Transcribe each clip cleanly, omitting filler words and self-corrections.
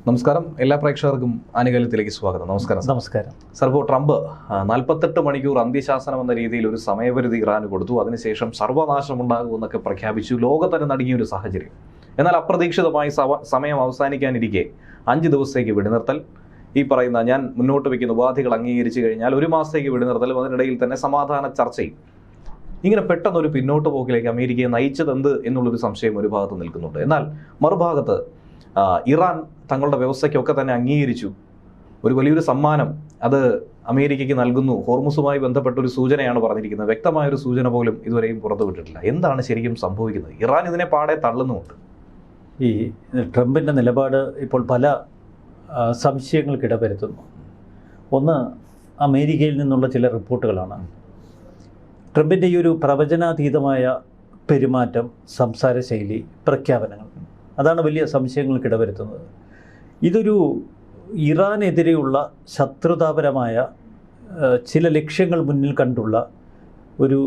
നമസ്കാരം. എല്ലാ പ്രേക്ഷകർക്കും ആനുകാലികത്തിലേക്ക് സ്വാഗതം. നമസ്കാരം. നമസ്കാരം. സർ, ഇപ്പോൾ ട്രംപ് 48 മണിക്കൂർ അന്ത്യശാസനം എന്ന രീതിയിൽ ഒരു സമയപരിധി ഇറാന് കൊടുത്തു. അതിനുശേഷം സർവനാശമുണ്ടാകുമെന്നൊക്കെ പ്രഖ്യാപിച്ചു. ലോകത്തന്നെ നടുങ്ങിയ ഒരു സാഹചര്യം. എന്നാൽ അപ്രതീക്ഷിതമായി സമയം അവസാനിക്കാനിരിക്കെ 5 ദിവസത്തേക്ക് വെടിനിർത്തൽ, ഈ പറയുന്ന ഞാൻ മുന്നോട്ട് വയ്ക്കുന്ന ഉപാധികൾ അംഗീകരിച്ചു കഴിഞ്ഞാൽ 1 മാസത്തേക്ക് വെടിനിർത്തലും, അതിനിടയിൽ തന്നെ സമാധാന ചർച്ചയും, ഇങ്ങനെ പെട്ടെന്നൊരു പിന്നോട്ട് പോക്കിലേക്ക് അമേരിക്കയെ നയിച്ചതെന്ത് എന്നുള്ളൊരു സംശയം ഒരു ഭാഗത്ത് നിൽക്കുന്നുണ്ട്. എന്നാൽ മറുഭാഗത്ത് ഇറാൻ തങ്ങളുടെ വ്യവസ്ഥയ്ക്കൊക്കെ തന്നെ അംഗീകരിച്ചു. ഒരു വലിയൊരു സമ്മാനം അത് അമേരിക്കയ്ക്ക് നൽകുന്നു. ഹോർമുസുമായി ബന്ധപ്പെട്ട ഒരു സൂചനയാണ് പറഞ്ഞിരിക്കുന്നത്. വ്യക്തമായൊരു സൂചന പോലും ഇതുവരെയും പുറത്തുവിട്ടിട്ടില്ല. എന്താണ് ശരിക്കും സംഭവിക്കുന്നത്? ഇറാൻ ഇതിനെ പാടെ തള്ളുന്നുമുണ്ട്. ഈ ട്രംപിൻ്റെ നിലപാട് ഇപ്പോൾ പല സംശയങ്ങൾക്കിട വരുത്തുന്നു. ഒന്ന്, അമേരിക്കയിൽ നിന്നുള്ള ചില റിപ്പോർട്ടുകളാണ്. ട്രംപിൻ്റെ ഈ ഒരു പ്രവചനാതീതമായ പെരുമാറ്റം, സംസാര ശൈലി, പ്രഖ്യാപനങ്ങൾ, അതാണ് വലിയ സംശയങ്ങൾക്കിട വരുത്തുന്നത്. ഇതൊരു ഇറാനെതിരെയുള്ള ശത്രുതാപരമായ ചില ലക്ഷ്യങ്ങൾ മുന്നിൽ കണ്ടുള്ള ഒരു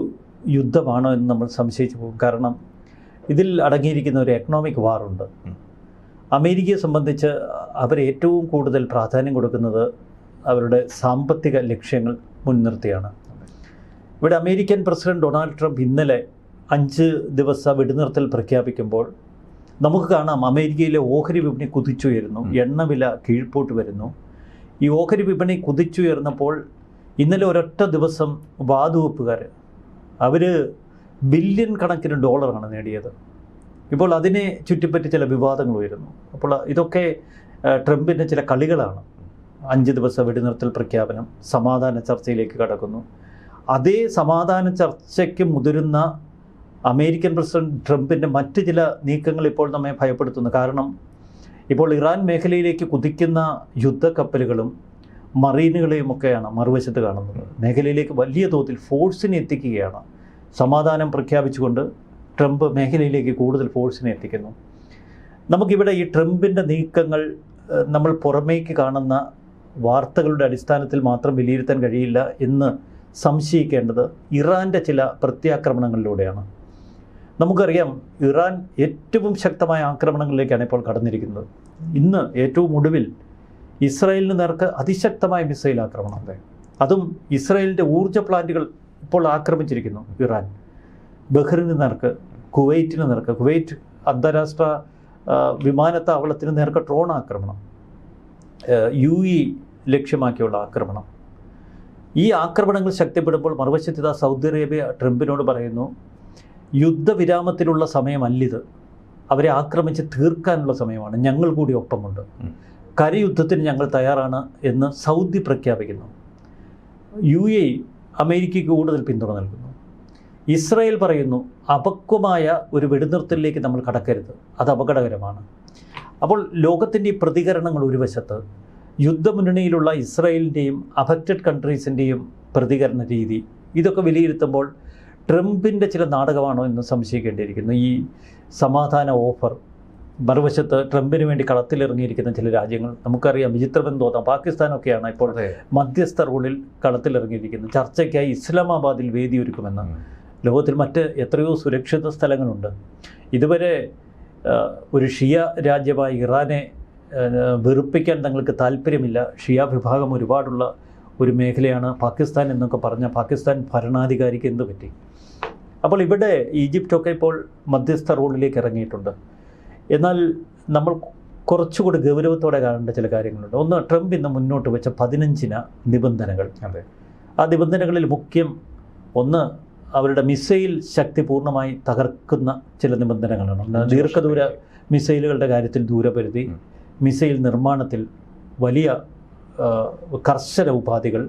യുദ്ധമാണോ എന്ന് നമ്മൾ സംശയിച്ചു പോകും. കാരണം ഇതിൽ അടങ്ങിയിരിക്കുന്ന ഒരു എക്കണോമിക് വാറുണ്ട്. അമേരിക്കയെ സംബന്ധിച്ച് അവർ ഏറ്റവും കൂടുതൽ പ്രാധാന്യം കൊടുക്കുന്നത് അവരുടെ സാമ്പത്തിക ലക്ഷ്യങ്ങൾ മുൻനിർത്തിയാണ്. ഇവിടെ അമേരിക്കൻ പ്രസിഡന്റ് ഡൊണാൾഡ് ട്രംപ് ഇന്നലെ 5 ദിവസ വെടിനിർത്തൽ പ്രഖ്യാപിക്കുമ്പോൾ നമുക്ക് കാണാം അമേരിക്കയിലെ ഓഹരി വിപണി കുതിച്ചുയരുന്നു, എണ്ണവില കീഴ്പോട്ട് വരുന്നു. ഈ ഓഹരി വിപണി കുതിച്ചുയർന്നപ്പോൾ ഇന്നലെ ഒരൊറ്റ ദിവസം വാതുവെപ്പുകാർ അവർ ബില്യൺ കണക്കിന് ഡോളറാണ് നേടിയത്. ഇപ്പോൾ അതിനെ ചുറ്റിപ്പറ്റി ചില വിവാദങ്ങൾ ഉയരുന്നു. അപ്പോൾ ഇതൊക്കെ ട്രംപിൻ്റെ ചില കളികളാണ്. 5 ദിവസ വെടിനിർത്തൽ പ്രഖ്യാപനം, സമാധാന ചർച്ചയിലേക്ക് കടക്കുന്നു. അതേ സമാധാന ചർച്ചയ്ക്ക് മുതിരുന്ന അമേരിക്കൻ പ്രസിഡന്റ് ട്രംപിൻ്റെ മറ്റ് ചില നീക്കങ്ങൾ ഇപ്പോൾ നമ്മെ ഭയപ്പെടുത്തുന്നു. കാരണം ഇപ്പോൾ ഇറാൻ മേഖലയിലേക്ക് കുതിക്കുന്ന യുദ്ധക്കപ്പലുകളും മറീനുകളെയും ഒക്കെയാണ് മറുവശത്ത് കാണുന്നത്. മേഖലയിലേക്ക് വലിയ തോതിൽ ഫോഴ്സിനെ എത്തിക്കുകയാണ്. സമാധാനം പ്രഖ്യാപിച്ചുകൊണ്ട് ട്രംപ് മേഖലയിലേക്ക് കൂടുതൽ ഫോഴ്സിനെ എത്തിക്കുന്നു. നമുക്കിവിടെ ഈ ട്രംപിൻ്റെ നീക്കങ്ങൾ നമ്മൾ പുറമേക്ക് കാണുന്ന വാർത്തകളുടെ അടിസ്ഥാനത്തിൽ മാത്രം വിലയിരുത്താൻ കഴിയില്ല എന്ന് സംശയിക്കേണ്ടത് ഇറാൻ്റെ ചില പ്രത്യാക്രമണങ്ങളിലൂടെയാണ്. നമുക്കറിയാം, ഇറാൻ ഏറ്റവും ശക്തമായ ആക്രമണങ്ങളിലേക്കാണ് ഇപ്പോൾ കടന്നിരിക്കുന്നത്. ഇന്ന് ഏറ്റവും ഒടുവിൽ ഇസ്രായേലിന് നേർക്ക് അതിശക്തമായ മിസൈൽ ആക്രമണം, അതും ഇസ്രായേലിൻ്റെ ഊർജ്ജ പ്ലാന്റുകൾ ഇപ്പോൾ ആക്രമിച്ചിരിക്കുന്നു ഇറാൻ. ബഹ്റിന് നേർക്ക്, കുവൈറ്റിന് നേർക്ക്, കുവൈറ്റ് അന്താരാഷ്ട്ര വിമാനത്താവളത്തിന് നേർക്ക് ഡ്രോൺ ആക്രമണം, UAE ലക്ഷ്യമാക്കിയുള്ള ആക്രമണം. ഈ ആക്രമണങ്ങൾ ശക്തിപ്പെടുമ്പോൾ മറുവശത്ത് സൗദി അറേബ്യ ട്രംപിനോട് പറയുന്നു, യുദ്ധവിരാമത്തിലുള്ള സമയമല്ലിത്, അവരെ ആക്രമിച്ച് തീർക്കാനുള്ള സമയമാണ്, ഞങ്ങൾ കൂടി ഒപ്പമുണ്ട്, കരയുദ്ധത്തിന് ഞങ്ങൾ തയ്യാറാണ് എന്ന് സൗദി പ്രഖ്യാപിക്കുന്നു. UAE അമേരിക്കയ്ക്ക് കൂടുതൽ പിന്തുണ നൽകുന്നു. ഇസ്രായേൽ പറയുന്നു, അപക്വമായ ഒരു വെടിനിർത്തലിലേക്ക് നമ്മൾ കടക്കരുത്, അത് അപകടകരമാണ്. അപ്പോൾ ലോകത്തിൻ്റെ ഈ പ്രതികരണങ്ങൾ ഒരു വശത്ത്, യുദ്ധമുന്നണിയിലുള്ള ഇസ്രായേലിൻ്റെയും അഫക്റ്റഡ് കൺട്രീസിൻ്റെയും പ്രതികരണ രീതി, ഇതൊക്കെ വിലയിരുത്തുമ്പോൾ ട്രംപിൻ്റെ ചില നാടകമാണോ എന്ന് സംശയിക്കേണ്ടിയിരിക്കുന്നു. ഈ സമാധാന ഓഫർ, മറുവശത്ത് ട്രംപിന് വേണ്ടി കളത്തിലിറങ്ങിയിരിക്കുന്ന ചില രാജ്യങ്ങൾ നമുക്കറിയാം. വിചിത്രമെന്ന് തോന്നാം, പാകിസ്ഥാനൊക്കെയാണ് ഇപ്പോൾ മധ്യസ്ഥ റോളിൽ കളത്തിലിറങ്ങിയിരിക്കുന്നത്. ചർച്ചയ്ക്കായി ഇസ്ലാമാബാദിൽ വേദിയൊരുക്കുമെന്ന്. ലോകത്തിൽ മറ്റ് എത്രയോ സുരക്ഷിത സ്ഥലങ്ങളുണ്ട്. ഇതുവരെ ഒരു ഷിയ രാജ്യമായി ഇറാനെ വെറുപ്പിക്കാൻ തങ്ങൾക്ക് താല്പര്യമില്ല. ഷിയ വിഭാഗം ഒരുപാടുള്ള ഒരു മേഖലയാണ് പാകിസ്ഥാൻ എന്നൊക്കെ പറഞ്ഞ പാകിസ്ഥാൻ ഭരണാധികാരിക്ക് എന്ത് പറ്റി? അപ്പോൾ ഇവിടെ ഈജിപ്റ്റൊക്കെ ഇപ്പോൾ മധ്യസ്ഥ റോളിലേക്ക് ഇറങ്ങിയിട്ടുണ്ട്. എന്നാൽ നമ്മൾ കുറച്ചുകൂടി ഗൗരവത്തോടെ കാണേണ്ട ചില കാര്യങ്ങളുണ്ട്. ഒന്ന്, ട്രംപ് ഇന്ന് മുന്നോട്ട് വെച്ച 15 നിബന്ധനകൾ. ആ നിബന്ധനകളിൽ മുഖ്യം ഒന്ന്, അവരുടെ മിസൈൽ ശക്തി പൂർണ്ണമായി തകർക്കുന്ന ചില നിബന്ധനകളാണ്. ദീർഘദൂര മിസൈലുകളുടെ കാര്യത്തിൽ ദൂരപരിധി, മിസൈൽ നിർമ്മാണത്തിൽ വലിയ കർശന ഉപാധികൾ,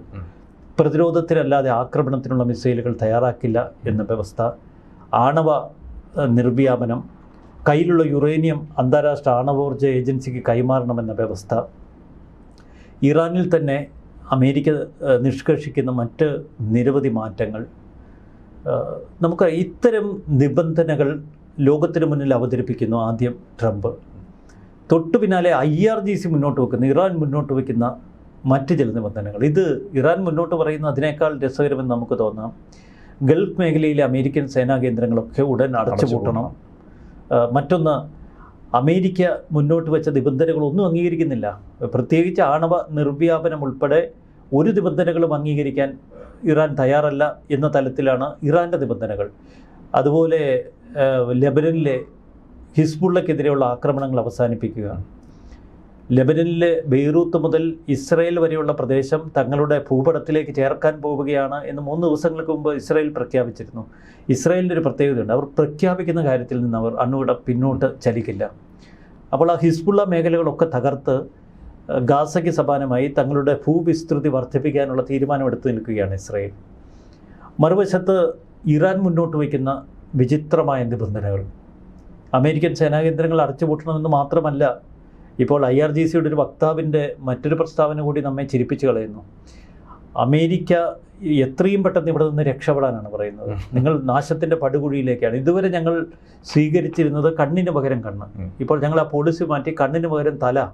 പ്രതിരോധത്തിനല്ലാതെ ആക്രമണത്തിനുള്ള മിസൈലുകൾ തയ്യാറാക്കില്ല എന്ന വ്യവസ്ഥ, ആണവ നിർവ്യാപനം, കയ്യിലുള്ള യുറേനിയം അന്താരാഷ്ട്ര ആണവോർജ്ജ ഏജൻസിക്ക് കൈമാറണമെന്ന വ്യവസ്ഥ, ഇറാനിൽ തന്നെ അമേരിക്ക നിഷ്കർഷിക്കുന്ന മറ്റ് നിരവധി മാറ്റങ്ങൾ. നമുക്ക് ഇത്തരം നിബന്ധനകൾ ലോകത്തിന് മുന്നിൽ അവതരിപ്പിക്കുന്നു ആദ്യം ട്രംപ്. തൊട്ടു പിന്നാലെ IRGC മുന്നോട്ട് വെക്കുന്ന, ഇറാൻ മുന്നോട്ട് വയ്ക്കുന്ന മറ്റ് ചില നിബന്ധനകൾ. ഇത് ഇറാൻ മുന്നോട്ട് പറയുന്ന അതിനേക്കാൾ രസകരമെന്ന് നമുക്ക് തോന്നാം. ഗൾഫ് മേഖലയിലെ അമേരിക്കൻ സേനാ കേന്ദ്രങ്ങളൊക്കെ ഉടൻ അടച്ചുപൂട്ടണം. മറ്റൊന്ന്, അമേരിക്ക മുന്നോട്ട് വെച്ച നിബന്ധനകളൊന്നും അംഗീകരിക്കുന്നില്ല. പ്രത്യേകിച്ച് ആണവ നിർവ്യാപനം ഉൾപ്പെടെ ഒരു നിബന്ധനകളും അംഗീകരിക്കാൻ ഇറാൻ തയ്യാറല്ല എന്ന തലത്തിലാണ് ഇറാൻ്റെ നിബന്ധനകൾ. അതുപോലെ ലെബനനിലെ ഹിസ്ബുള്ളക്കെതിരെയുള്ള ആക്രമണങ്ങൾ അവസാനിപ്പിക്കുക, ലെബനനിലെ ബെയ്റൂത്ത് മുതൽ ഇസ്രയേൽ വരെയുള്ള പ്രദേശം തങ്ങളുടെ ഭൂപടത്തിലേക്ക് ചേർക്കാൻ പോവുകയാണ് എന്ന് 3 ദിവസങ്ങൾക്ക് മുമ്പ് ഇസ്രയേൽ പ്രഖ്യാപിച്ചിരുന്നു. ഇസ്രയേലിൻ്റെ ഒരു പ്രത്യേകതയുണ്ട്, അവർ പ്രഖ്യാപിക്കുന്ന കാര്യത്തിൽ നിന്ന് അവർ അണുവിട പിന്നോട്ട് ചലിക്കില്ല. അപ്പോൾ ആ ഹിസ്ബുള്ള മേഖലകളൊക്കെ തകർത്ത് ഗാസയ്ക്ക് സമാനമായി തങ്ങളുടെ ഭൂവിസ്തൃതി വർദ്ധിപ്പിക്കാനുള്ള തീരുമാനമെടുത്തു നിൽക്കുകയാണ് ഇസ്രയേൽ. മറുവശത്ത് ഇറാൻ മുന്നോട്ട് വയ്ക്കുന്ന വിചിത്രമായ നിബന്ധനകൾ, അമേരിക്കൻ സേനാകേന്ദ്രങ്ങൾ അടച്ചുപൂട്ടണമെന്ന് മാത്രമല്ല, ഇപ്പോൾ IRGCയുടെ ഒരു വക്താവിൻ്റെ മറ്റൊരു പ്രസ്താവന കൂടി നമ്മെ ചിരിപ്പിച്ച് കളയുന്നു. അമേരിക്ക എത്രയും പെട്ടെന്ന് ഇവിടെ നിന്ന് രക്ഷപ്പെടാനാണ് പറയുന്നത്. നിങ്ങൾ നാശത്തിൻ്റെ പടുകുഴിയിലേക്കാണ്. ഇതുവരെ ഞങ്ങൾ സ്വീകരിച്ചിരുന്നത് കണ്ണിന് പകരം കണ്ണ്, ഇപ്പോൾ ഞങ്ങൾ ആ പോളിസി മാറ്റി കണ്ണിന് പകരം തല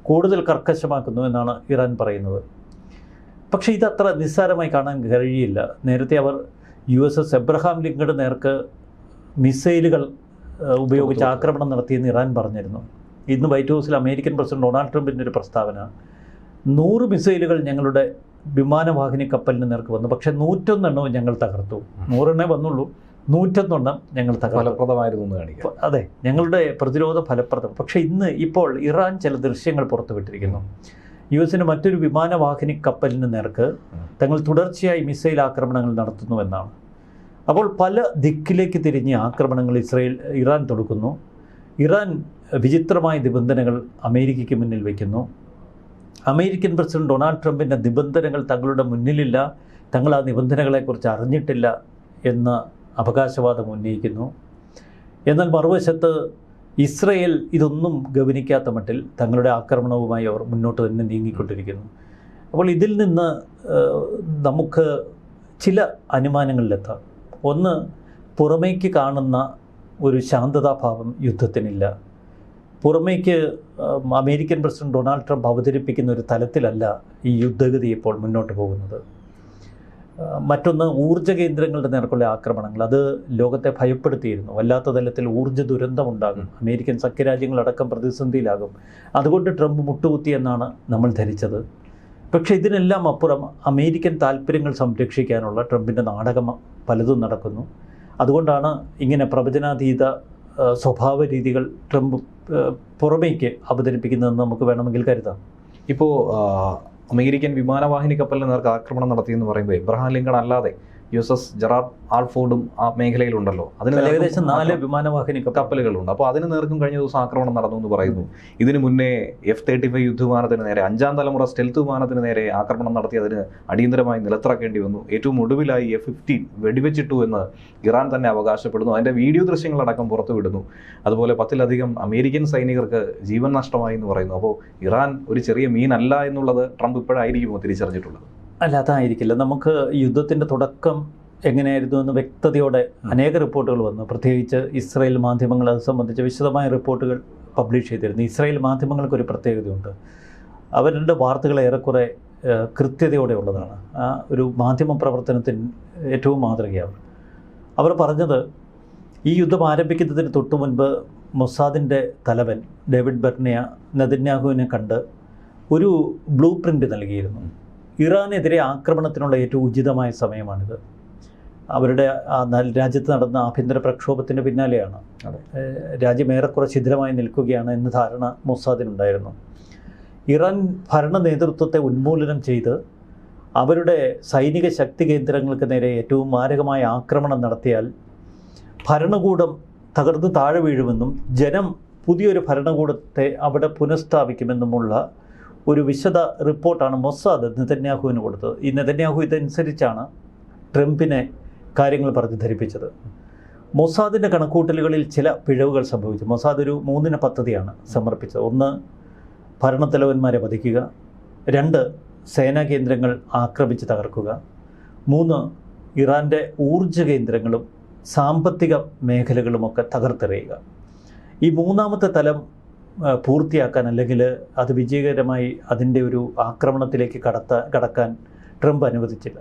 കൂടുതൽ കർക്കശമാക്കുന്നു എന്നാണ് ഇറാൻ പറയുന്നത്. പക്ഷേ ഇതത്ര നിസ്സാരമായി കാണാൻ കഴിയില്ല. നേരത്തെ അവർ USS എബ്രഹാം ലിങ്കൺ നേർക്ക് മിസൈലുകൾ ഉപയോഗിച്ച് ആക്രമണം നടത്തിയെന്ന് ഇറാൻ പറഞ്ഞിരുന്നു. ഇന്ന് വൈറ്റ് ഹൗസിൽ അമേരിക്കൻ പ്രസിഡന്റ് ഡൊണാൾഡ് ട്രംപിൻ്റെ ഒരു പ്രസ്താവന, 100 മിസൈലുകൾ ഞങ്ങളുടെ വിമാനവാഹിനി കപ്പലിന് നേർക്ക് വന്നു, പക്ഷേ 101 എണ്ണവും ഞങ്ങൾ തകർത്തു. 100 എണ്ണേ വന്നുള്ളൂ, 101 എണ്ണം ഞങ്ങൾ തകർത്തു. ഫലപ്രദമായിരുന്നു കാണിക്കാം. അതെ, ഞങ്ങളുടെ പ്രതിരോധ ഫലപ്രദം. പക്ഷേ ഇപ്പോൾ ഇറാൻ ചില ദൃശ്യങ്ങൾ പുറത്തുവിട്ടിരിക്കുന്നു. US മറ്റൊരു വിമാനവാഹിനി കപ്പലിന് നേർക്ക് തങ്ങൾ തുടർച്ചയായി മിസൈൽ ആക്രമണങ്ങൾ നടത്തുന്നുവെന്നാണ്. അപ്പോൾ പല ദിക്കിലേക്ക് തിരിഞ്ഞ് ആക്രമണങ്ങൾ ഇറാൻ തൊടുക്കുന്നു. ഇറാൻ വിചിത്രമായ നിബന്ധനകൾ അമേരിക്കയ്ക്ക് മുന്നിൽ വയ്ക്കുന്നു. അമേരിക്കൻ പ്രസിഡന്റ് ഡൊണാൾഡ് ട്രംപിൻ്റെ നിബന്ധനകൾ തങ്ങളുടെ മുന്നിലില്ല, തങ്ങൾ ആ നിബന്ധനകളെക്കുറിച്ച് അറിഞ്ഞിട്ടില്ല എന്ന അവകാശവാദം ഉന്നയിക്കുന്നു. എന്നാൽ മറുവശത്ത് ഇസ്രയേൽ ഇതൊന്നും ഗവനിക്കാത്ത മട്ടിൽ തങ്ങളുടെ ആക്രമണവുമായി അവർ മുന്നോട്ട് തന്നെ നീങ്ങിക്കൊണ്ടിരിക്കുന്നു. അപ്പോൾ ഇതിൽ നിന്ന് നമുക്ക് ചില അനുമാനങ്ങളിലെത്താം. ഒന്ന്, പുറമേക്ക് കാണുന്ന ഒരു ശാന്തതാഭാവം യുദ്ധത്തിനില്ല. പുറമേക്ക് അമേരിക്കൻ പ്രസിഡന്റ് ഡൊണാൾഡ് ട്രംപ് അവതരിപ്പിക്കുന്ന ഒരു തലത്തിലല്ല ഈ യുദ്ധഗതി ഇപ്പോൾ മുന്നോട്ട് പോകുന്നത്. മറ്റൊന്ന്, ഊർജ്ജ കേന്ദ്രങ്ങളുടെ നേർക്കുള്ള ആക്രമണങ്ങൾ, അത് ലോകത്തെ ഭയപ്പെടുത്തിയിരുന്നു. വല്ലാത്ത തലത്തിൽ ഊർജ്ജ ദുരന്തമുണ്ടാകും, അമേരിക്കൻ സഖ്യരാജ്യങ്ങളടക്കം പ്രതിസന്ധിയിലാകും, അതുകൊണ്ട് ട്രംപ് മുട്ടുകുത്തിയെന്നാണ് നമ്മൾ ധരിച്ചത്. പക്ഷേ ഇതിനെല്ലാം അപ്പുറം അമേരിക്കൻ താല്പര്യങ്ങൾ സംരക്ഷിക്കാനുള്ള ട്രംപിൻ്റെ നാടകം പലതും നടക്കുന്നു. അതുകൊണ്ടാണ് ഇങ്ങനെ പ്രവചനാതീത സ്വഭാവ രീതികൾ ട്രംപ് പുറമേക്ക് അവതരിപ്പിക്കുന്നതെന്ന് നമുക്ക് വേണമെങ്കിൽ കരുതാം. ഇപ്പോൾ അമേരിക്കൻ വിമാനവാഹിനി കപ്പലിന് നേർക്ക് ആക്രമണം നടത്തിയെന്ന് പറയുമ്പോൾ എബ്രഹാം ലിങ്കൺ അല്ലാതെ USS ജെറാർഡ് ആൾഫോർഡും ആ മേഖലയിലുണ്ടല്ലോ, അതിന് ഏകദേശം 4 വിമാനവാഹിനി കപ്പലുകളുണ്ട്. അപ്പോൾ അതിന് നേർക്കും കഴിഞ്ഞ ദിവസം ആക്രമണം നടന്നു എന്ന് പറയുന്നു. ഇതിനു മുന്നേ F-35 യുദ്ധവിമാനത്തിന് നേരെ, 5ാം തലമുറ സ്റ്റെൽത്ത് വിമാനത്തിന് നേരെ ആക്രമണം നടത്തി അതിന് അടിയന്തരമായി നിലത്തിറക്കേണ്ടി വന്നു. ഏറ്റവും ഒടുവിലായി F-15 വെടിവെച്ചിട്ടു എന്ന് ഇറാൻ തന്നെ അവകാശപ്പെടുന്നു. അതിൻ്റെ വീഡിയോ ദൃശ്യങ്ങളടക്കം പുറത്തുവിടുന്നു. അതുപോലെ 10-ലധികം അമേരിക്കൻ സൈനികർക്ക് ജീവൻ നഷ്ടമായി എന്ന് പറയുന്നു. അപ്പോൾ ഇറാൻ ഒരു ചെറിയ മീനല്ല എന്നുള്ളത് ട്രംപ് ഇപ്പോഴായിരിക്കുമോ തിരിച്ചറിഞ്ഞിട്ടുള്ളത്? അല്ല, അതായിരിക്കില്ല. നമുക്ക് യുദ്ധത്തിൻ്റെ തുടക്കം എങ്ങനെയായിരുന്നു എന്ന് വ്യക്തതയോടെ അനേക റിപ്പോർട്ടുകൾ വന്നു. പ്രത്യേകിച്ച് ഇസ്രായേൽ മാധ്യമങ്ങൾ അത് സംബന്ധിച്ച് വിശദമായ റിപ്പോർട്ടുകൾ പബ്ലിഷ് ചെയ്തിരുന്നു. ഇസ്രായേൽ മാധ്യമങ്ങൾക്കൊരു പ്രത്യേകതയുണ്ട്, അവരുടെ വാർത്തകൾ ഏറെക്കുറെ കൃത്യതയോടെ ഉള്ളതാണ്. ആ ഒരു മാധ്യമ പ്രവർത്തനത്തിന് ഏറ്റവും മാതൃകയാണ്. അവർ പറഞ്ഞത്, ഈ യുദ്ധം ആരംഭിക്കുന്നതിന് തൊട്ടു മുൻപ് മൊസാദിൻ്റെ തലവൻ ഡേവിഡ് ബെർണിയ നെതന്യാഹുവിനെ കണ്ട് ഒരു ബ്ലൂ പ്രിൻ്റ് നൽകിയിരുന്നു. ഇറാനെതിരെ ആക്രമണത്തിനുള്ള ഏറ്റവും ഉചിതമായ സമയമാണിത്. അവരുടെ രാജ്യത്ത് നടന്ന ആഭ്യന്തര പ്രക്ഷോഭത്തിന് പിന്നാലെയാണ്. രാജ്യം ഏറെക്കുറെ ശിഥിലമായി നിൽക്കുകയാണ് എന്ന ധാരണ മൊസാദിനുണ്ടായിരുന്നു. ഇറാൻ ഭരണ നേതൃത്വത്തെ ഉന്മൂലനം ചെയ്ത് അവരുടെ സൈനിക ശക്തി കേന്ദ്രങ്ങൾക്ക് നേരെ ഏറ്റവും മാരകമായ ആക്രമണം നടത്തിയാൽ ഭരണകൂടം തകർന്ന് താഴെ വീഴുമെന്നും ജനം പുതിയൊരു ഭരണകൂടത്തെ അവിടെ പുനഃസ്ഥാപിക്കുമെന്നുമുള്ള ഒരു വിശദ റിപ്പോർട്ടാണ് മൊസാദ് നെതന്യാഹുവിന് കൊടുത്തത്. ഈ നെതന്യാഹു ഇതനുസരിച്ചാണ് ട്രംപിനെ കാര്യങ്ങൾ പറഞ്ഞ് ധരിപ്പിച്ചത്. മൊസാദിൻ്റെ കണക്കൂട്ടലുകളിൽ ചില പിഴവുകൾ സംഭവിച്ചു. മൊസാദ് ഒരു 3 പദ്ധതിയാണ് സമർപ്പിച്ചത്. 1, ഭരണത്തലവന്മാരെ വധിക്കുക. 2, സേനാ കേന്ദ്രങ്ങൾ ആക്രമിച്ച് തകർക്കുക. 3, ഇറാൻ്റെ ഊർജ്ജ കേന്ദ്രങ്ങളും സാമ്പത്തിക മേഖലകളുമൊക്കെ തകർത്തെറിയുക. ഈ 3ാമത്തെ തലം പൂർത്തിയാക്കാൻ, അല്ലെങ്കിൽ അത് വിജയകരമായി അതിൻ്റെ ഒരു ആക്രമണത്തിലേക്ക് കടക്കാൻ ട്രംപ് അനുവദിച്ചില്ല.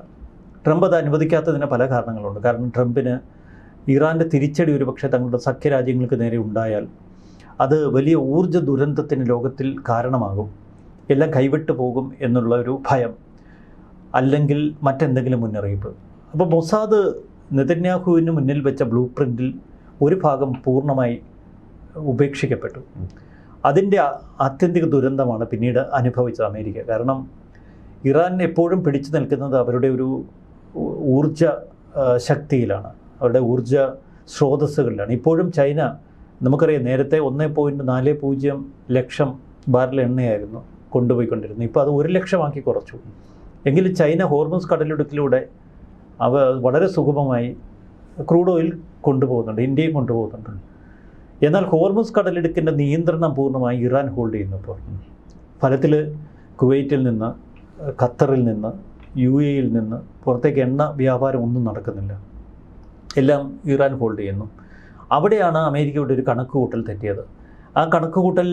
ട്രംപ് അത് അനുവദിക്കാത്തതിന് പല കാരണങ്ങളുണ്ട്. കാരണം ട്രംപിന് ഇറാൻ്റെ തിരിച്ചടി ഒരുപക്ഷെ തങ്ങളുടെ സഖ്യരാജ്യങ്ങൾക്ക് നേരെ ഉണ്ടായാൽ അത് വലിയ ഊർജ്ജ ദുരന്തത്തിന് ലോകത്തിൽ കാരണമാകും, എല്ലാം കൈവിട്ടു പോകും എന്നുള്ള ഒരു ഭയം, അല്ലെങ്കിൽ മറ്റെന്തെങ്കിലും മുന്നറിയിപ്പ്. അപ്പോൾ മൊസാദ് നെതന്യാഹുവിന് മുന്നിൽ വെച്ച ബ്ലൂ പ്രിൻറ്റിൽ ഒരു ഭാഗം പൂർണ്ണമായി ഉപേക്ഷിക്കപ്പെട്ടു. അതിൻ്റെ ആത്യന്തിക ദുരന്തമാണ് പിന്നീട് അനുഭവിച്ചത് അമേരിക്ക. കാരണം ഇറാൻ എപ്പോഴും പിടിച്ചു നിൽക്കുന്നത് അവരുടെ ഒരു ഊർജ ശക്തിയിലാണ്, അവരുടെ ഊർജ സ്രോതസ്സുകളിലാണ്. ഇപ്പോഴും ചൈന, നമുക്കറിയാം, നേരത്തെ 1.40 ലക്ഷം ബാരൽ എണ്ണയായിരുന്നു കൊണ്ടുപോയിക്കൊണ്ടിരുന്നത്. ഇപ്പോൾ അത് 1 ലക്ഷമാക്കി കുറച്ചു. എങ്കിലും ചൈന ഹോർമുസ് കടലിടുക്കിലൂടെ വളരെ സുഗമമായി ക്രൂഡ് ഓയിൽ കൊണ്ടുപോകുന്നുണ്ട്, ഇന്ത്യയും കൊണ്ടുപോകുന്നുണ്ട്. എന്നാൽ ഹോർമുസ് കടലിടുക്കിൻ്റെ നിയന്ത്രണം പൂർണ്ണമായി ഇറാൻ ഹോൾഡ് ചെയ്യുന്നു. ഇപ്പോൾ ഫലത്തിൽ കുവൈറ്റിൽ നിന്ന്, ഖത്തറിൽ നിന്ന്, UAE-യിൽ നിന്ന് പുറത്തേക്ക് എണ്ണ വ്യാപാരം ഒന്നും നടക്കുന്നില്ല, എല്ലാം ഇറാൻ ഹോൾഡ് ചെയ്യുന്നു. അവിടെയാണ് അമേരിക്കയുടെ ഒരു കണക്കുകൂട്ടൽ തെറ്റിയത്. ആ കണക്കുകൂട്ടൽ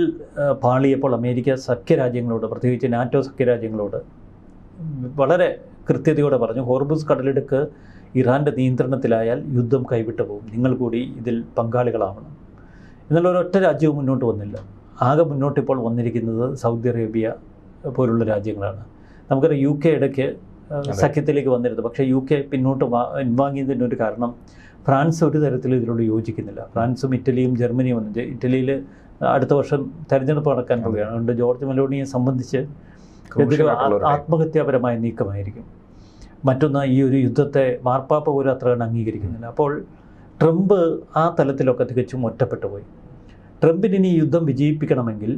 പാളിയപ്പോൾ അമേരിക്ക സഖ്യരാജ്യങ്ങളോട്, പ്രത്യേകിച്ച് നാറ്റോ സഖ്യരാജ്യങ്ങളോട് വളരെ കൃത്യതയോടെ പറഞ്ഞു, ഹോർമുസ് കടലിടുക്ക് ഇറാൻ്റെ നിയന്ത്രണത്തിലായാൽ യുദ്ധം കൈവിട്ടു പോകും, നിങ്ങൾ കൂടി ഇതിൽ പങ്കാളികളാവണം. എന്നുള്ള ഒരൊറ്റ രാജ്യവും മുന്നോട്ട് വന്നില്ല. ആകെ മുന്നോട്ടിപ്പോൾ വന്നിരിക്കുന്നത് സൗദി അറേബ്യ പോലുള്ള രാജ്യങ്ങളാണ്. നമുക്കറിയാം UK ഇടയ്ക്ക് സഖ്യത്തിലേക്ക് വന്നിരുന്നു, പക്ഷേ UK പിന്നോട്ട് പിൻവാങ്ങിയതിൻ്റെ ഒരു കാരണം ഫ്രാൻസ് ഒരു തരത്തിലും ഇതിനോട് യോജിക്കുന്നില്ല. ഫ്രാൻസും ഇറ്റലിയും ജർമ്മനിയും വന്നിട്ട്, ഇറ്റലിയിൽ അടുത്ത വർഷം തെരഞ്ഞെടുപ്പ് നടക്കാൻ പോവുകയാണ്. അതുകൊണ്ട് ജോർജ് മെലോണിയെ സംബന്ധിച്ച് ഇതൊരു ആത്മഹത്യാപരമായ നീക്കമായിരിക്കും. മറ്റൊന്ന്, ഈ ഒരു യുദ്ധത്തെ മാർപ്പാപ്പ പോലും അത്ര അംഗീകരിക്കുന്നില്ല. അപ്പോൾ ട്രംപ് ആ തലത്തിലൊക്കെ തികച്ചും ഒറ്റപ്പെട്ടു പോയി. ട്രംപിന് ഇനി യുദ്ധം വിജയിപ്പിക്കണമെങ്കിൽ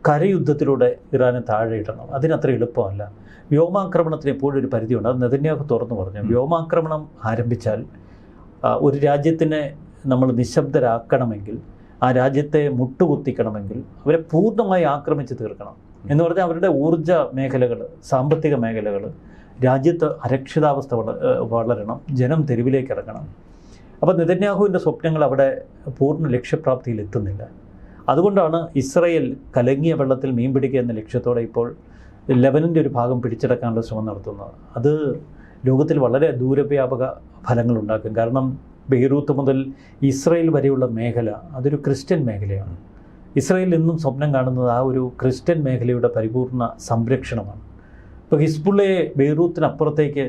കരയുദ്ധത്തിലൂടെ ഇറാനെ താഴെ ഇടണം. അതിനത്ര എളുപ്പമല്ല. വ്യോമാക്രമണത്തിന് എപ്പോഴും ഒരു പരിധിയുണ്ട്. അത് നെതന്യാഹു തുറന്നു പറഞ്ഞു. വ്യോമാക്രമണം ആരംഭിച്ചാൽ ഒരു രാജ്യത്തിനെ നമ്മൾ നിശബ്ദരാക്കണമെങ്കിൽ, ആ രാജ്യത്തെ മുട്ടുകുത്തിക്കണമെങ്കിൽ അവരെ പൂർണ്ണമായി ആക്രമിച്ച് തീർക്കണം. എന്ന് പറഞ്ഞാൽ അവരുടെ ഊർജ മേഖലകൾ, സാമ്പത്തിക മേഖലകൾ, രാജ്യത്ത് അരക്ഷിതാവസ്ഥ വളരണം, ജനം തെരുവിലേക്ക് ഇറങ്ങണം. അപ്പോൾ നെതന്യാഹുവിൻ്റെ സ്വപ്നങ്ങൾ അവിടെ പൂർണ്ണ ലക്ഷ്യപ്രാപ്തിയിൽ എത്തുന്നില്ല. അതുകൊണ്ടാണ് ഇസ്രയേൽ കലങ്ങിയ വെള്ളത്തിൽ മീൻ പിടിക്കുക എന്ന ലക്ഷ്യത്തോടെ ഇപ്പോൾ ലെബനൻ്റെ ഒരു ഭാഗം പിടിച്ചെടുക്കാനുള്ള ശ്രമം നടത്തുന്നത്. അത് ലോകത്തിൽ വളരെ ദൂരവ്യാപക ഫലങ്ങളുണ്ടാക്കും. കാരണം ബെയ്റൂത്ത് മുതൽ ഇസ്രയേൽ വരെയുള്ള മേഖല അതൊരു ക്രിസ്ത്യൻ മേഖലയാണ്. ഇസ്രയേൽ ഇന്നും സ്വപ്നം കാണുന്നത് ആ ഒരു ക്രിസ്ത്യൻ മേഖലയുടെ പരിപൂർണ സംരക്ഷണമാണ്. ഇപ്പോൾ ഹിസ്ബുള്ളയെ ബെയ്റൂത്തിനപ്പുറത്തേക്ക്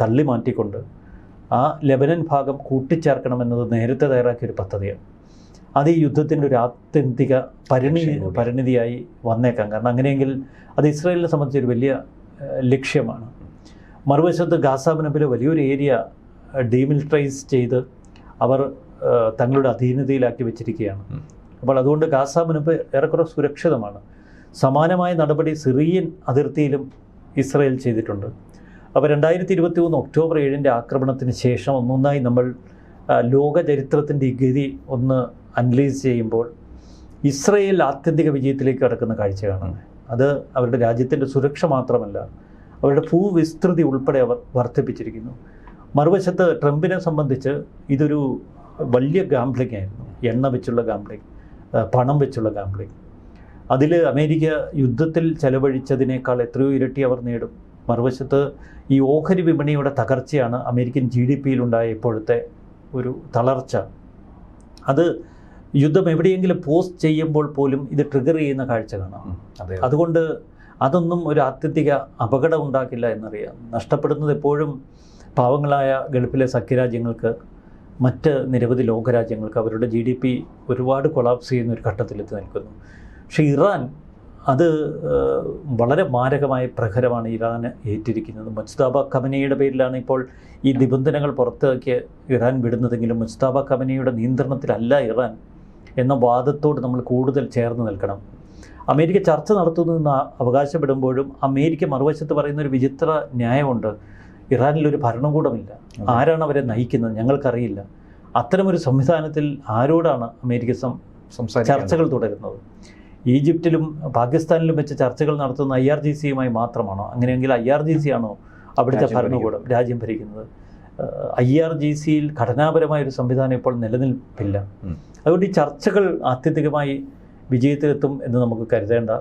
തള്ളി മാറ്റിക്കൊണ്ട് ആ ലെബനൻ ഭാഗം കൂട്ടിച്ചേർക്കണമെന്നത് നേരത്തെ തയ്യാറാക്കിയൊരു പദ്ധതിയാണ്. അത് ഈ യുദ്ധത്തിൻ്റെ ഒരു ആത്യന്തിക പരിണിതിയായി വന്നേക്കാം. കാരണം അങ്ങനെയെങ്കിൽ അത് ഇസ്രായേലിനെ സംബന്ധിച്ചൊരു വലിയ ലക്ഷ്യമാണ്. മറുവശത്ത് ഗാസ മുനമ്പിലെ വലിയൊരു ഏരിയ ഡീമിലിറ്ററൈസ് ചെയ്ത് അവർ തങ്ങളുടെ അധീനതയിലാക്കി വെച്ചിരിക്കുകയാണ്. അപ്പോൾ അതുകൊണ്ട് ഗാസ മുനമ്പ് ഏറെക്കുറെ സുരക്ഷിതമാണ്. സമാനമായ നടപടി സിറിയൻ അതിർത്തിയിലും ഇസ്രായേൽ ചെയ്തിട്ടുണ്ട്. അപ്പോൾ 2023 ഒക്ടോബർ 7 ആക്രമണത്തിന് ശേഷം ഒന്നൊന്നായി നമ്മൾ ലോക ചരിത്രത്തിൻ്റെ ഈ ഗതി ഒന്ന് അനലൈസ് ചെയ്യുമ്പോൾ ഇസ്രായേൽ ആത്യന്തിക വിജയത്തിലേക്ക് കടക്കുന്ന കാഴ്ചയാണ്. അത് അവരുടെ രാജ്യത്തിൻ്റെ സുരക്ഷ മാത്രമല്ല, അവരുടെ ഭൂവിസ്തൃതി ഉൾപ്പെടെ അവർ വർദ്ധിപ്പിച്ചിരിക്കുന്നു. മറുവശത്ത് ട്രംപിനെ സംബന്ധിച്ച് ഇതൊരു വലിയ ഗാംബ്ലിംഗ് ആയിരുന്നു. എണ്ണ വെച്ചുള്ള ഗാംബ്ലിംഗ്, പണം വെച്ചുള്ള ഗാംബ്ലിംഗ്. അതിൽ അമേരിക്ക യുദ്ധത്തിൽ ചെലവഴിച്ചതിനേക്കാൾ എത്രയോ ഇരട്ടി അവർ നേടും. മറുവശത്ത് ഈ ഓഹരി വിപണിയുടെ തകർച്ചയാണ് അമേരിക്കൻ GDP-യിലുണ്ടായ ഇപ്പോഴത്തെ ഒരു തളർച്ച. അത് യുദ്ധം എവിടെയെങ്കിലും പോസ്റ്റ് ചെയ്യുമ്പോൾ പോലും ഇത് ട്രിഗർ ചെയ്യുന്ന കാഴ്ച കാണാം. അതുകൊണ്ട് അതൊന്നും ഒരു ആത്യന്തിക അപകടം ഉണ്ടാക്കില്ല എന്നറിയാം. നഷ്ടപ്പെടുന്നത് എപ്പോഴും പാവങ്ങളായ ഗൾഫിലെ സഖ്യരാജ്യങ്ങൾക്ക്, മറ്റ് നിരവധി ലോകരാജ്യങ്ങൾക്ക് അവരുടെ GDP ഒരുപാട് കൊളാപ്സ് ചെയ്യുന്ന ഒരു ഘട്ടത്തിലെത്തി നിൽക്കുന്നു. പക്ഷേ ഇറാൻ അത് വളരെ മാരകമായ പ്രഹരമാണ് ഇറാന് ഏറ്റിരിക്കുന്നത്. മുജ്തബ ഖമനയുടെ പേരിലാണ് ഇപ്പോൾ ഈ നിബന്ധനകൾ പുറത്തേക്ക് ഇറാൻ വിടുന്നതെങ്കിലും മുജ്തബ ഖമനയുടെ നിയന്ത്രണത്തിലല്ല ഇറാൻ എന്ന വാദത്തോട് നമ്മൾ കൂടുതൽ ചേർന്ന് നിൽക്കണം. അമേരിക്ക ചർച്ച നടത്തുന്നതെന്ന് അവകാശപ്പെടുമ്പോഴും അമേരിക്ക മറുവശത്ത് പറയുന്നൊരു വിചിത്ര ന്യായമുണ്ട്. ഇറാനിലൊരു ഭരണകൂടമില്ല, ആരാണ് അവരെ നയിക്കുന്നത് ഞങ്ങൾക്കറിയില്ല. അത്തരമൊരു സംവിധാനത്തിൽ ആരോടാണ് അമേരിക്ക ചർച്ചകൾ തുടരുന്നത്? ഈജിപ്തിലും പാകിസ്ഥാനിലും വെച്ച് ചർച്ചകൾ നടത്തുന്ന IRGC-യുമായി മാത്രമാണോ? അങ്ങനെയെങ്കിൽ IRGC ആണോ അവിടുത്തെ ഭരണകൂടം, രാജ്യം ഭരിക്കുന്നത്? IRGC-യിൽ ഘടനാപരമായൊരു സംവിധാനം ഇപ്പോൾ നിലനിൽപ്പില്ല. അതുകൊണ്ട് ഈ ചർച്ചകൾ ആത്യന്തികമായി വിജയത്തിലെത്തും എന്ന് നമുക്ക് കരുതേണ്ട.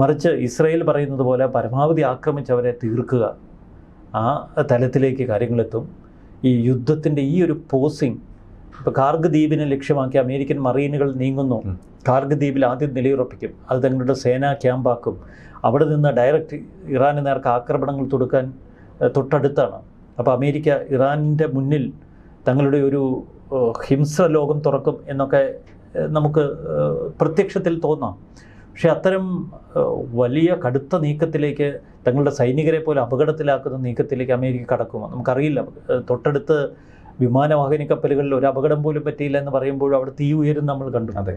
മറിച്ച് ഇസ്രായേൽ പറയുന്നത് പോലെ പരമാവധി ആക്രമിച്ചവരെ തീർക്കുക, ആ തലത്തിലേക്ക് കാര്യങ്ങളെത്തും. ഈ യുദ്ധത്തിൻ്റെ ഈ ഒരു പോസിങ് ഇപ്പോൾ കാർഗ് ദ്വീപിനെ ലക്ഷ്യമാക്കി അമേരിക്കൻ മറീനുകൾ നീങ്ങുന്നു. കാർഗ് ദ്വീപിൽ ആദ്യം നിലയുറപ്പിക്കും, അത് തങ്ങളുടെ സേനാ ക്യാമ്പാക്കും. അവിടെ നിന്ന് ഡയറക്റ്റ് ഇറാന് നേർക്ക് ആക്രമണങ്ങൾ തൊടുക്കാൻ തൊട്ടടുത്താണ്. അപ്പോൾ അമേരിക്ക ഇറാനിൻ്റെ മുന്നിൽ തങ്ങളുടെ ഒരു ഹിംസ്ര ലോകം തുറക്കും എന്നൊക്കെ നമുക്ക് പ്രത്യക്ഷത്തിൽ തോന്നാം. പക്ഷേ അത്തരം വലിയ കടുത്ത നീക്കത്തിലേക്ക്, തങ്ങളുടെ സൈനികരെ പോലെ അപകടത്തിലാക്കുന്ന നീക്കത്തിലേക്ക് അമേരിക്ക കടക്കുമോ നമുക്കറിയില്ല. തൊട്ടടുത്ത് വിമാനവാഹിനി കപ്പലുകളിൽ ഒരു അപകടം പോലും പറ്റിയില്ല എന്ന് പറയുമ്പോഴും അവിടെ തീ ഉയരും നമ്മൾ കണ്ടു. അതെ,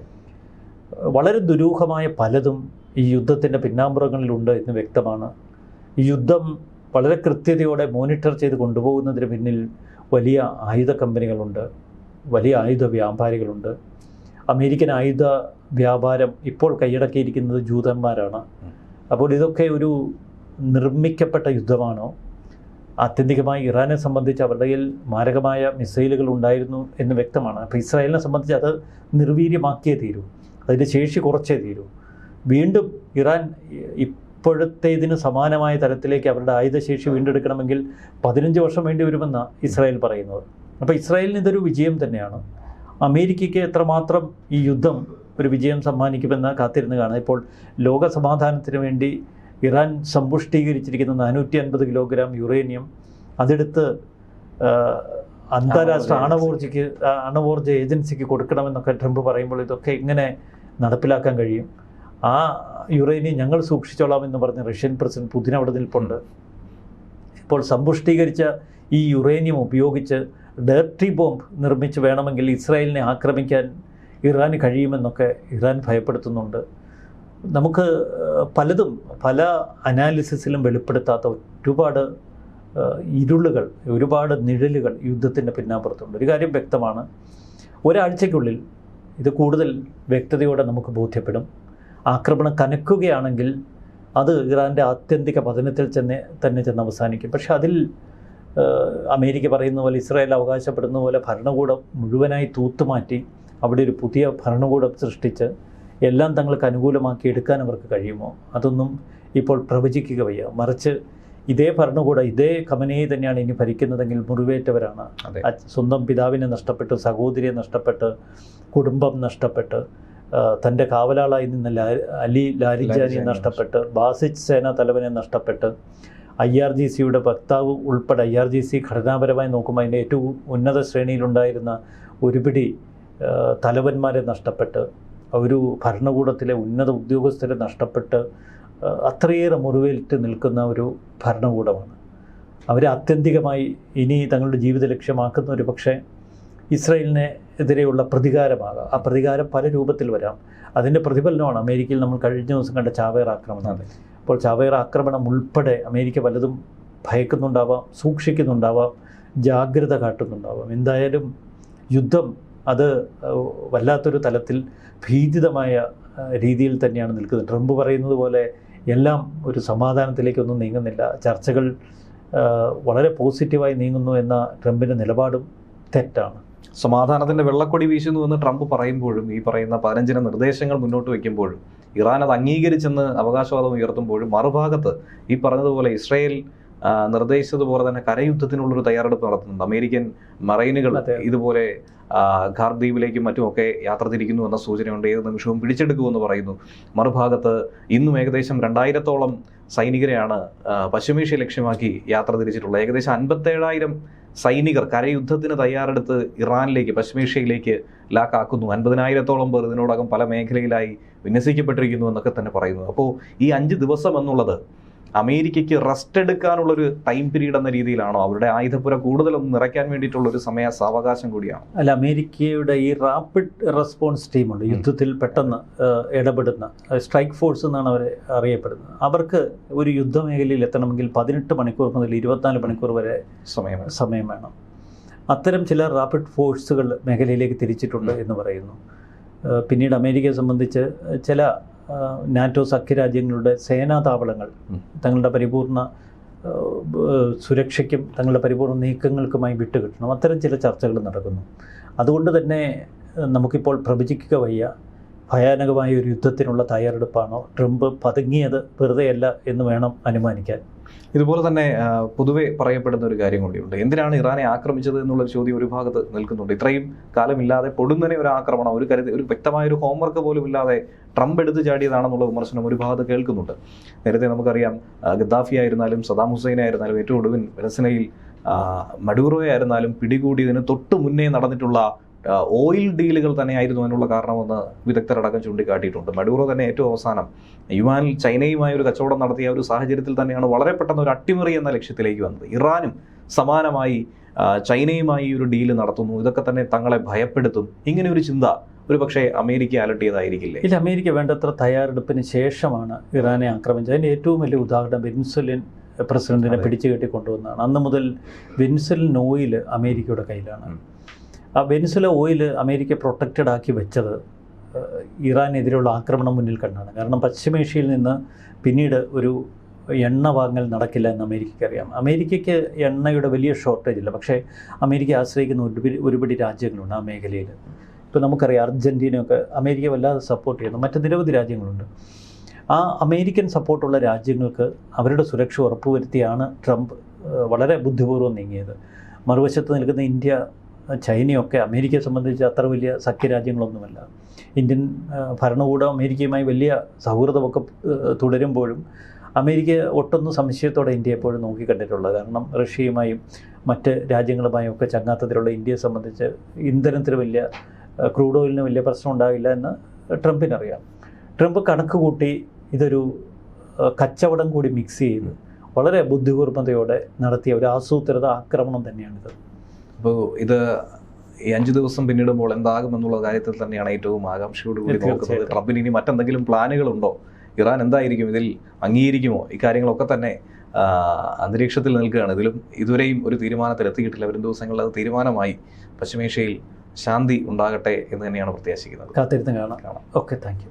വളരെ ദുരൂഹമായ പലതും ഈ യുദ്ധത്തിൻ്റെ പിന്നാമ്പുറങ്ങളിലുണ്ട് എന്ന് വ്യക്തമാണ്. ഈ യുദ്ധം വളരെ കൃത്യതയോടെ മോണിറ്റർ ചെയ്ത് കൊണ്ടുപോകുന്നതിന് പിന്നിൽ വലിയ ആയുധ കമ്പനികളുണ്ട്, വലിയ ആയുധ വ്യാപാരികളുണ്ട്. അമേരിക്കൻ ആയുധ വ്യാപാരം ഇപ്പോൾ കൈയടക്കിയിരിക്കുന്നത് ജൂതന്മാരാണ്. അപ്പോൾ ഇതൊക്കെ ഒരു നിർമ്മിക്കപ്പെട്ട യുദ്ധമാണോ? ആത്യന്തികമായി ഇറാനെ സംബന്ധിച്ച് അവരുടെ കയ്യിൽ മാരകമായ മിസൈലുകൾ ഉണ്ടായിരുന്നു എന്ന് വ്യക്തമാണ്. അപ്പോൾ ഇസ്രായേലിനെ സംബന്ധിച്ച് അത് നിർവീര്യമാക്കിയേ തീരൂ, അതിൻ്റെ ശേഷി കുറച്ചേ തീരൂ. വീണ്ടും ഇറാൻ ഇപ്പോഴത്തേതിന് സമാനമായ തരത്തിലേക്ക് അവരുടെ ആയുധശേഷി വീണ്ടെടുക്കണമെങ്കിൽ 15 വർഷം വേണ്ടി വരുമെന്നാണ് ഇസ്രായേൽ പറയുന്നത്. അപ്പോൾ ഇസ്രായേലിന് ഇതൊരു വിജയം തന്നെയാണ്. അമേരിക്കയ്ക്ക് എത്രമാത്രം ഈ യുദ്ധം ഒരു വിജയം സമ്മാനിക്കുമെന്ന് കാത്തിരുന്ന് കാണാം. ഇപ്പോൾ ലോക സമാധാനത്തിന് വേണ്ടി ഇറാൻ സമ്പുഷ്ടീകരിച്ചിരിക്കുന്ന 450 കിലോഗ്രാം യുറേനിയം അതെടുത്ത് അന്താരാഷ്ട്ര അണുവോർജ ഏജൻസിക്ക് കൊടുക്കണമെന്നൊക്കെ ട്രംപ് പറയുമ്പോൾ ഇതൊക്കെ എങ്ങനെ നടപ്പിലാക്കാൻ കഴിയും? ആ യുറേനിയം ഞങ്ങൾ സൂക്ഷിച്ചോളാം എന്ന് പറഞ്ഞ് റഷ്യൻ പ്രസിഡന്റ് പുതിൻ അവിടെ നിൽപ്പുണ്ട്. ഇപ്പോൾ സമ്പുഷ്ടീകരിച്ച ഈ യുറേനിയം ഉപയോഗിച്ച് ഡേർട്ടി ബോംബ് നിർമ്മിച്ച് വേണമെങ്കിൽ ഇസ്രായേലിനെ ആക്രമിക്കാൻ ഇറാന് കഴിയുമെന്നൊക്കെ ഇറാൻ ഭയപ്പെടുത്തുന്നുണ്ട്. നമുക്ക് പലതും പല അനാലിസിസിലും വെളിപ്പെടുത്താത്ത ഒരുപാട് ഇരുളുകൾ, ഒരുപാട് നിഴലുകൾ യുദ്ധത്തിൻ്റെ പിന്നാമ്പുറത്തുണ്ട്. ഒരു കാര്യം വ്യക്തമാണ്, ഒരാഴ്ചയ്ക്കുള്ളിൽ ഇത് കൂടുതൽ വ്യക്തതയോടെ നമുക്ക് ബോധ്യപ്പെടും. ആക്രമണം കനക്കുകയാണെങ്കിൽ അത് ഇറാൻ്റെ ആത്യന്തിക പതനത്തിൽ തന്നെ ചെന്ന് അവസാനിക്കും. പക്ഷെ അതിൽ അമേരിക്ക പറയുന്ന പോലെ, ഇസ്രായേൽ അവകാശപ്പെടുന്ന പോലെ ഭരണകൂടം മുഴുവനായി തൂത്തുമാറ്റി അവിടെ ഒരു പുതിയ ഭരണകൂടം സൃഷ്ടിച്ച് എല്ലാം തങ്ങൾക്ക് അനുകൂലമാക്കി എടുക്കാൻ അവർക്ക് കഴിയുമോ? അതൊന്നും ഇപ്പോൾ പ്രവചിക്കുക വയ്യ. മറിച്ച് ഇതേ ഭരണകൂടം, ഇതേ ഖമനേയി തന്നെയാണ് ഇനി ഭരിക്കുന്നതെങ്കിൽ മുറിവേറ്റവരാണ്. സ്വന്തം പിതാവിനെ നഷ്ടപ്പെട്ട്, സഹോദരിയെ നഷ്ടപ്പെട്ട്, കുടുംബം നഷ്ടപ്പെട്ട്, തൻ്റെ കാവലാളായി നിന്ന അലി ലാരിജാനിയെ നഷ്ടപ്പെട്ട്, ബാസിച്ച് സേനാ തലവനെ നഷ്ടപ്പെട്ട്, IRGCയുടെ വക്താവ് ഉൾപ്പെടെ IRGC ഘടനാപരമായി നോക്കുമ്പോൾ അതിൻ്റെ ഏറ്റവും ഉന്നത ശ്രേണിയിലുണ്ടായിരുന്ന ഒരുപിടി തലവന്മാരെ നഷ്ടപ്പെട്ട്, ഒരു ഭരണകൂടത്തിലെ ഉന്നത ഉദ്യോഗസ്ഥരെ നഷ്ടപ്പെട്ട് അത്രയേറെ മുറിവേറ്റ് നിൽക്കുന്ന ഒരു ഭരണകൂടമാണ്. അവർ ആത്യന്തികമായി ഇനി തങ്ങളുടെ ജീവിത ലക്ഷ്യമാക്കുന്ന ഒരു പക്ഷേ ഇസ്രായേലിനെ എതിരെയുള്ള പ്രതികാരമാകാം. ആ പ്രതികാരം പല രൂപത്തിൽ വരാം. അതിൻ്റെ പ്രതിഫലനമാണ് അമേരിക്കയിൽ നമ്മൾ കഴിഞ്ഞ ദിവസം കണ്ട ചാവേർ ആക്രമണം. അപ്പോൾ ചാവേർ ആക്രമണം ഉൾപ്പെടെ അമേരിക്ക പലതും ഭയക്കുന്നുണ്ടാവാം, സൂക്ഷിക്കുന്നുണ്ടാവാം, ജാഗ്രത കാട്ടുന്നുണ്ടാവാം. എന്തായാലും യുദ്ധം അത് വല്ലാത്തൊരു തലത്തിൽ ഭീതിതമായ രീതിയിൽ തന്നെയാണ് നിൽക്കുന്നത്. ട്രംപ് പറയുന്നത് പോലെ എല്ലാം ഒരു സമാധാനത്തിലേക്കൊന്നും നീങ്ങുന്നില്ല. ചർച്ചകൾ വളരെ പോസിറ്റീവായി നീങ്ങുന്നു എന്ന ട്രംപിൻ്റെ നിലപാടും തെറ്റാണ്. സമാധാനത്തിൻ്റെ വെള്ളക്കൊടി വീശുന്നു എന്ന് ട്രംപ് പറയുമ്പോഴും, ഈ പറയുന്ന 15 നിർദ്ദേശങ്ങൾ മുന്നോട്ട് വയ്ക്കുമ്പോഴും, ഇറാൻ അത് അംഗീകരിച്ചെന്ന് അവകാശവാദം ഉയർത്തുമ്പോഴും, മറുഭാഗത്ത് ഈ പറഞ്ഞതുപോലെ ഇസ്രായേൽ നിർദ്ദേശിച്ചതുപോലെ തന്നെ കരയുദ്ധത്തിനുള്ളൊരു തയ്യാറെടുപ്പ് നടത്തുന്നുണ്ട്. അമേരിക്കൻ മറൈനുകൾ ഇതുപോലെ ഖാർഗ് ദ്വീപിലേക്കും മറ്റുമൊക്കെ യാത്ര തിരിക്കുന്നു എന്ന സൂചനയുണ്ട്. ഏത് നിമിഷവും പിടിച്ചെടുക്കുമെന്ന് പറയുന്നു. മറുഭാഗത്ത് ഇന്നും ഏകദേശം 2000-ഓളം സൈനികരെയാണ് പശ്ചിമേഷ്യ ലക്ഷ്യമാക്കി യാത്ര തിരിച്ചിട്ടുള്ളത്. ഏകദേശം 57,000 സൈനികർ കരയുദ്ധത്തിന് തയ്യാറെടുത്ത് ഇറാനിലേക്ക്, പശ്ചിമേഷ്യയിലേക്ക് ലാക്കാക്കുന്നു. 50,000-ഓളം പേർ ഇതിനോടകം പല മേഖലയിലായി വിന്യസിക്കപ്പെട്ടിരിക്കുന്നു എന്നൊക്കെ തന്നെ പറയുന്നു. അപ്പോൾ ഈ 5 ദിവസം എന്നുള്ളത് അമേരിക്കയ്ക്ക് റെസ്റ്റ് എടുക്കാനുള്ളൊരു ടൈം പീരീഡ് എന്ന രീതിയിലാണോ? അവരുടെ ആയുധപ്പുര കൂടുതലൊന്ന് നിറയ്ക്കാൻ വേണ്ടിയിട്ടുള്ളൊരു സാവകാശം കൂടിയാണ്. അല്ല, അമേരിക്കയുടെ ഈ റാപ്പിഡ് റെസ്പോൺസ് ടീമുണ്ട്, യുദ്ധത്തിൽ പെട്ടെന്ന് ഇടപെടുന്ന സ്ട്രൈക്ക് ഫോഴ്സ് എന്നാണ് അവർ അറിയപ്പെടുന്നത്. അവർക്ക് ഒരു യുദ്ധമേഖലയിൽ എത്തണമെങ്കിൽ 18 മണിക്കൂർ മുതൽ 24 മണിക്കൂർ വരെ സമയം വേണം. അത്തരം ചില റാപ്പിഡ് ഫോഴ്സുകൾ മേഖലയിലേക്ക് തിരിച്ചിട്ടുണ്ട് എന്ന് പറയുന്നു. പിന്നീട് അമേരിക്കയെ സംബന്ധിച്ച് ചില നാറ്റോ സഖ്യരാജ്യങ്ങളുടെ സേനാ താവളങ്ങൾ തങ്ങളുടെ പരിപൂർണ സുരക്ഷയ്ക്കും തങ്ങളുടെ പരിപൂർണ നീക്കങ്ങൾക്കുമായി വിട്ടുകിട്ടണം. അത്തരം ചില ചർച്ചകൾ നടക്കുന്നു. അതുകൊണ്ട് തന്നെ നമുക്കിപ്പോൾ പ്രവചിക്കുക വയ്യ ഭയാനകമായ ഒരു യുദ്ധത്തിനുള്ള തയ്യാറെടുപ്പാണോ, ട്രംപ് പതുങ്ങിയത് വെറുതെയല്ല എന്ന് വേണം അനുമാനിക്കാൻ. ഇതുപോലെ തന്നെ പൊതുവെ പറയപ്പെടുന്ന ഒരു കാര്യം കൂടിയുണ്ട്. എന്തിനാണ് ഇറാനെ ആക്രമിച്ചത് എന്നുള്ളൊരു ചോദ്യം ഒരു ഭാഗത്ത് നിൽക്കുന്നുണ്ട്. ഇത്രയും കാലമില്ലാതെ പൊടുന്നനെ ഒരു ആക്രമണം, ഒരു വ്യക്തമായ ഒരു ഹോംവർക്ക് പോലും ഇല്ലാതെ ട്രംപ് എടുത്തു ചാടിയതാണെന്നുള്ള വിമർശനം ഒരു ഭാഗത്ത് കേൾക്കുന്നുണ്ട്. നേരത്തെ നമുക്കറിയാം, ഗദ്ദാഫി ആയിരുന്നാലും സദാം ഹുസൈൻ ആയിരുന്നാലും ഏറ്റവും ഒടുവിൽ വെനസ്വേലയിൽ മഡൂറോ ആയിരുന്നാലും പിടികൂടിയതിന് തൊട്ട് മുന്നേ നടന്നിട്ടുള്ള ഓയിൽ ഡീലുകൾ തന്നെയായിരുന്നു അതിനുള്ള കാരണമെന്ന് വിദഗ്ധരടക്കം ചൂണ്ടിക്കാട്ടിയിട്ടുണ്ട്. മഡൂറോ തന്നെ ഏറ്റവും അവസാനം യുവാനിൽ ചൈനയുമായി ഒരു കച്ചവടം നടത്തിയ ഒരു സാഹചര്യത്തിൽ തന്നെയാണ് വളരെ പെട്ടെന്ന് ഒരു അട്ടിമറി എന്ന ലക്ഷ്യത്തിലേക്ക് വന്നത്. ഇറാനും സമാനമായി ചൈനയുമായി ഒരു ഡീല് നടത്തുന്നു, ഇതൊക്കെ തന്നെ തങ്ങളെ ഭയപ്പെടുത്തും, ഇങ്ങനെ ഒരു ചിന്ത ഒരു പക്ഷേ അമേരിക്ക അലട്ടിയതായിരിക്കില്ലേ? ഇല്ല, അമേരിക്ക വേണ്ടത്ര തയ്യാറെടുപ്പിന് ശേഷമാണ് ഇറാനെ ആക്രമിച്ചത്. അതിൻ്റെ ഏറ്റവും വലിയ ഉദാഹരണം വെനിസ്വേലൻ പ്രസിഡന്റിനെ പിടിച്ചു കെട്ടി കൊണ്ടുവന്നതാണ്. അന്ന് മുതൽ വെനിസ്വേലൻ ഓയിൽ അമേരിക്കയുടെ കയ്യിലാണ്. ആ വെനിസ്വേല ഓയിൽ അമേരിക്ക പ്രൊട്ടക്റ്റഡ് ആക്കി വെച്ചത് ഇറാനെതിരെയുള്ള ആക്രമണം മുന്നിൽ കണ്ടാണ്. കാരണം പശ്ചിമേഷ്യയിൽ നിന്ന് പിന്നീട് ഒരു എണ്ണ വാങ്ങൽ നടക്കില്ല എന്ന് അമേരിക്കയ്ക്ക് അറിയാം. അമേരിക്കയ്ക്ക് എണ്ണയുടെ വലിയ ഷോർട്ടേജ് ഇല്ല, പക്ഷേ അമേരിക്ക ആശ്രയിക്കുന്ന ഒരുപടി രാജ്യങ്ങളുണ്ട് ആ മേഖലയിൽ. ഇപ്പോൾ നമുക്കറിയാം, അർജൻറ്റീനയൊക്കെ അമേരിക്ക വല്ലാതെ സപ്പോർട്ട് ചെയ്യുന്നു, മറ്റ് നിരവധി രാജ്യങ്ങളുണ്ട്. ആ അമേരിക്കൻ സപ്പോർട്ടുള്ള രാജ്യങ്ങൾക്ക് അവരുടെ സുരക്ഷ ഉറപ്പുവരുത്തിയാണ് ട്രംപ് വളരെ ബുദ്ധിപൂർവ്വം നീങ്ങിയത്. മറുവശത്ത് നിൽക്കുന്ന ഇന്ത്യ, ചൈനയൊക്കെ അമേരിക്കയെ സംബന്ധിച്ച് അത്ര വലിയ സഖ്യരാജ്യങ്ങളൊന്നുമല്ല. ഇന്ത്യൻ ഭരണകൂടം അമേരിക്കയുമായി വലിയ സൗഹൃദമൊക്കെ തുടരുമ്പോഴും അമേരിക്ക ഒട്ടൊന്നും സംശയത്തോടെ ഇന്ത്യ എപ്പോഴും നോക്കിക്കണ്ടിട്ടുള്ളത്. കാരണം റഷ്യയുമായും മറ്റ് രാജ്യങ്ങളുമായും ഒക്കെ ചങ്ങാത്തത്തിലുള്ള ഇന്ത്യയെ സംബന്ധിച്ച് ഇന്ധനത്തിന് വലിയ ക്രൂഡ് ഓയിലിന് വലിയ പ്രശ്നം ഉണ്ടാകില്ല എന്ന് ട്രംപിനറിയാം. ട്രംപ് കണക്ക് കൂട്ടി ഇതൊരു കച്ചവടം കൂടി മിക്സ് ചെയ്ത് വളരെ ബുദ്ധിപൂർവ്വതയോടെ നടത്തിയ ഒരു ആസൂത്രിത ആക്രമണം തന്നെയാണിത്. അപ്പോൾ ഇത് ഈ 5 ദിവസം പിന്നിടുമ്പോൾ എന്താകുമെന്നുള്ള കാര്യത്തിൽ തന്നെയാണ് ഏറ്റവും ആകാംക്ഷയോടുകൂടി നോക്കുന്നത്. ട്രംപിന് ഇനി മറ്റെന്തെങ്കിലും പ്ലാനുകളുണ്ടോ? ഇറാൻ എന്തായിരിക്കും, ഇതിൽ അംഗീകരിക്കുമോ? ഇക്കാര്യങ്ങളൊക്കെ തന്നെ അന്തരീക്ഷത്തിൽ നിൽക്കുകയാണ്. ഇതിലും ഇതുവരെയും ഒരു തീരുമാനത്തിലെത്തിയിട്ടില്ല. വരും ദിവസങ്ങളിൽ അത് തീരുമാനമായി പശ്ചിമേഷ്യയിൽ ശാന്തി ഉണ്ടാകട്ടെ എന്ന് തന്നെയാണ് പ്രത്യാശിക്കുന്നത്. കാത്തിരുന്ന് കാണാം. Okay, thank you.